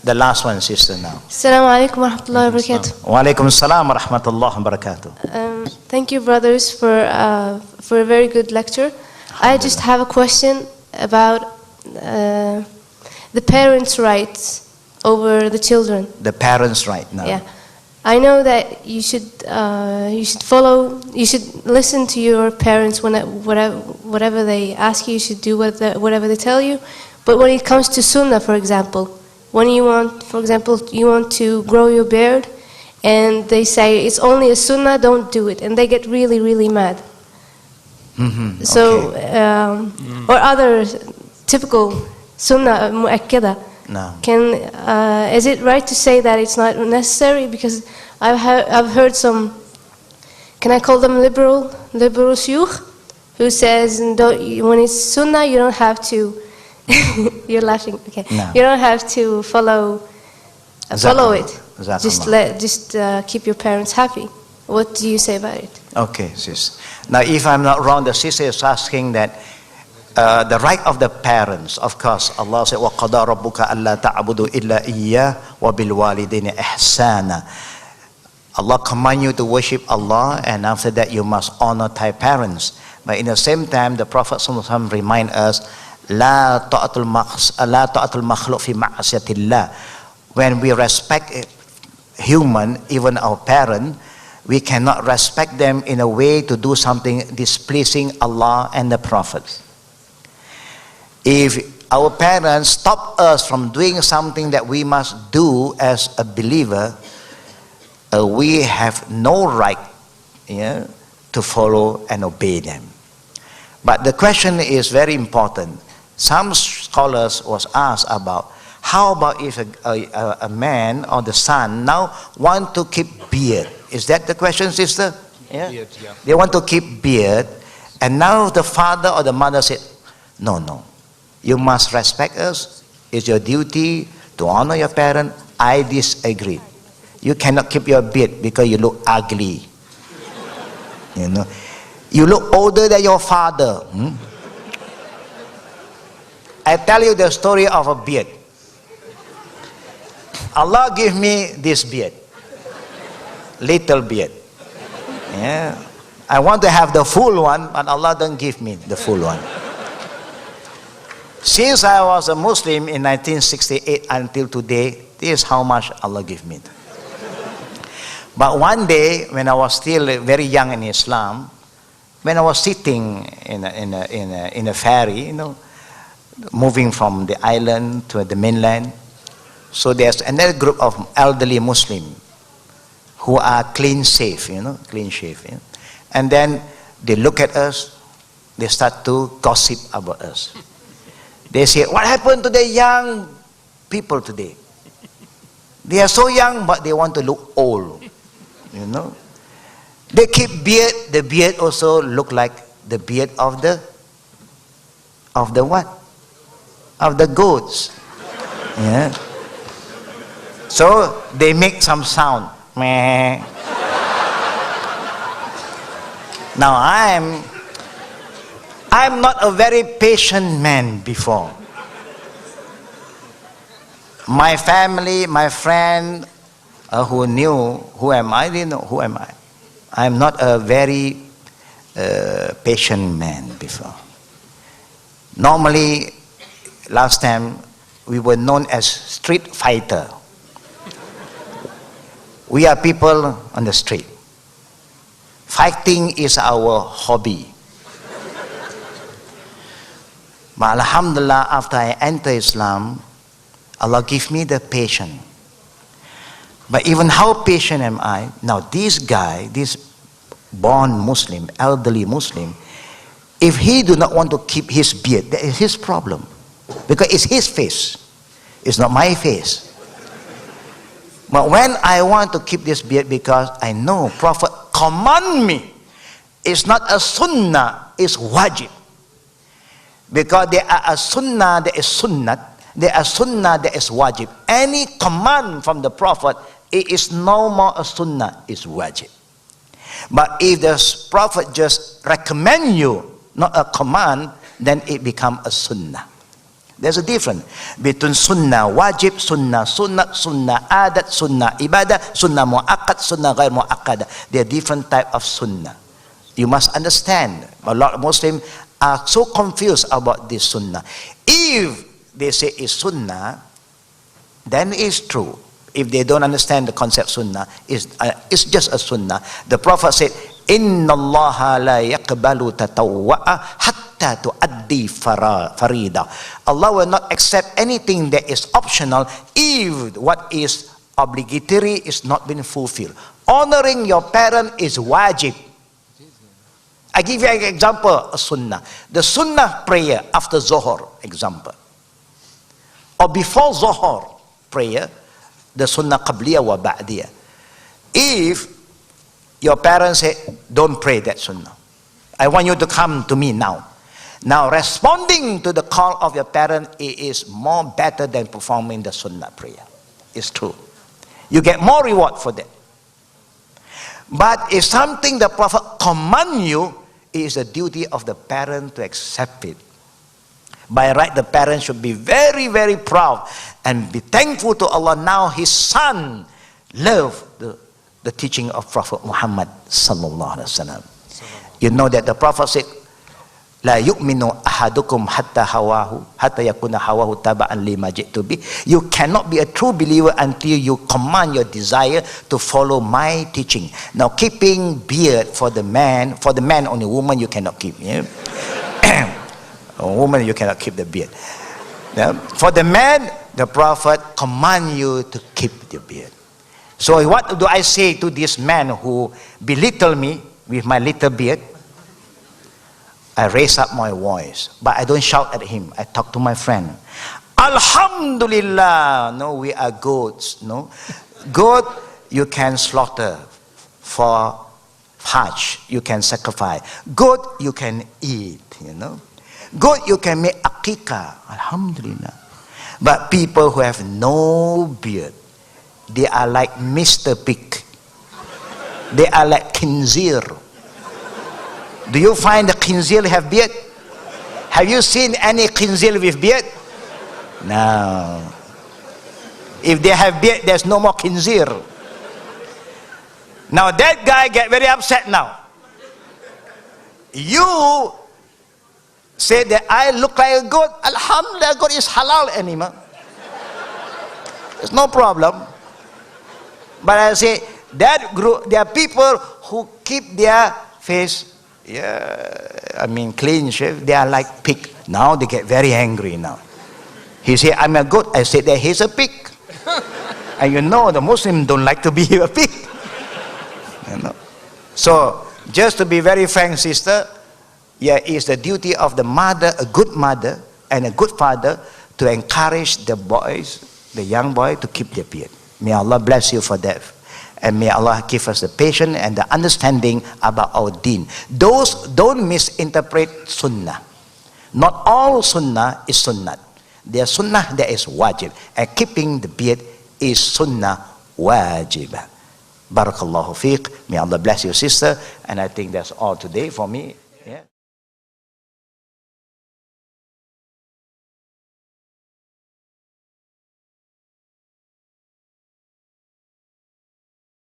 The last one, sister, now. Assalamu alaikum wa rahmatullahi wa barakatuh. Wa alaikum assalam wa rahmatullahi wa barakatuh. Thank you, brothers, for a very good lecture. I just have a question about the parents' rights over the children. The parents' right now. Yeah, I know that you should listen to your parents whatever they ask you. You should do whatever they tell you. But when it comes to sunnah, for example, when you want to grow your beard, and they say it's only a sunnah, don't do it, and they get really, really mad. So, or other typical sunnah mu'akkada. No. Is it right to say that it's not necessary? Because I've heard some, can I call them liberal shuyukh, who says when it's sunnah you don't have to. You're laughing. Okay. No. You don't have to follow it. Just keep your parents happy. What do you say about it? Okay, sis. Now, if I'm not wrong, the sister is asking that the right of the parents. Of course, Allah said, وَقَضَى رَبُّكَ أَلَّا تَعْبُدُوا إِلَّا إِيَّاهُ وَبِالْوَالِدَيْنِ إِحْسَانًا. Allah command you to worship Allah, and after that you must honor thy parents. But in the same time, the Prophet ﷺ remind us, لا طاعة المخلوق في معصية الله. When we respect human, even our parent, we cannot respect them in a way to do something displeasing Allah and the Prophet. If our parents stop us from doing something that we must do as a believer, we have no right to follow and obey them. But the question is very important. Some scholars was asked about, how about if a man or the son now want to keep beard? Is that the question, sister? Yeah? Beard, yeah. They want to keep beard, and now the father or the mother said, no, you must respect us. It's your duty to honor your parent. I disagree. You cannot keep your beard because you look ugly. You look older than your father. I tell you the story of a beard. Allah give me this beard, little beard. Yeah, I want to have the full one, but Allah don't give me the full one. Since I was a Muslim in 1968 until today, this is how much Allah give me. But one day, when I was still very young in Islam, when I was sitting in a ferry, moving from the island to the mainland, so there's another group of elderly Muslim who are clean shaven. And then they look at us, they start to gossip about us. They say, what happened to the young people today? They are so young, but they want to look old. They keep beard. The beard also look like the beard of the what? Of the goats. Yeah. So they make some sound. Meh. Now I'm not a very patient man before. My family, my friend who knew who am I, they know who am I. I'm not a very patient man before. Normally, last time we were known as street fighter. We are people on the street. Fighting is our hobby. But alhamdulillah, after I enter Islam, Allah give me the patience. But even how patient am I? Now this guy, this born Muslim, elderly Muslim, if he do not want to keep his beard, that is his problem. Because it's his face. It's not my face. But when I want to keep this beard, because I know Prophet command me, it's not a sunnah, it's wajib. Because there are a sunnah that is sunnat, there are sunnah that is wajib. Any command from the Prophet, it is no more a sunnah, it's wajib. But if the Prophet just recommend you, not a command, then it become a sunnah. There's a difference between sunnah wajib, sunnah sunnat, sunnah adat, sunnah ibadah, sunnah mu'akkad, sunnah ghair mu'akkad. There are different types of sunnah. You must understand. A lot of Muslims are so confused about this sunnah. If they say it's sunnah, then it's true. If they don't understand the concept sunnah, it's just a sunnah. The Prophet said, Inna Allah la yaqbalu tatawwa'a hatta tuaddi farida. Allah will not accept anything that is optional if what is obligatory is not been fulfilled. Honoring your parent is wajib. I give you an example, a sunnah. The sunnah prayer after Zohar, example. Or before Zohar prayer, the sunnah qabliyah wa ba'diyah. If your parents say, don't pray that sunnah, I want you to come to me now. Now, responding to the call of your parent is more better than performing the sunnah prayer. It's true. You get more reward for that. But if something the Prophet command you, it is the duty of the parent to accept it. By right, the parent should be very, very proud and be thankful to Allah. Now his son loved the teaching of Prophet Muhammad sallallahu alaihi wasallam. You know that the Prophet said, "La yu'minu ahadukum hatta yakuna hawahu taba'an lima ji'tu bi." You cannot be a true believer until you command your desire to follow my teaching. Now, keeping beard for the man only, woman you cannot keep. Yeah? A woman you cannot keep the beard. Yeah? For the man, the Prophet command you to keep the beard. So what do I say to this man who belittle me with my little beard? I raise up my voice, but I don't shout at him. I talk to my friend. Alhamdulillah, no, we are goats. No, goat you can slaughter for Hajj, you can sacrifice. Goat you can eat. You know, goat you can make akikah. Alhamdulillah. But people who have no beard, they are like Mr. Pig. They are like khinzir. Do you find the khinzir have beard? Have you seen any khinzir with beard? No. If they have beard, there's no more khinzir. Now that guy get very upset now. You say that I look like a goat. Alhamdulillah, goat is halal animal. There's no problem. But I say that group, there are people who keep their face, clean shave. They are like pig. Now they get very angry now. He say, I'm a goat. I say that he's a pig. And you know the Muslims don't like to be a pig. You know. So just to be very frank, sister, it's the duty of the mother, a good mother and a good father, to encourage the boys, the young boy, to keep their beard. May Allah bless you for that. And may Allah give us the patience and the understanding about our deen. Those don't misinterpret sunnah. Not all sunnah is sunnah. There are sunnah that is wajib. And keeping the beard is sunnah wajib. Barakallahu fiqh. May Allah bless you, sister. And I think that's all today for me.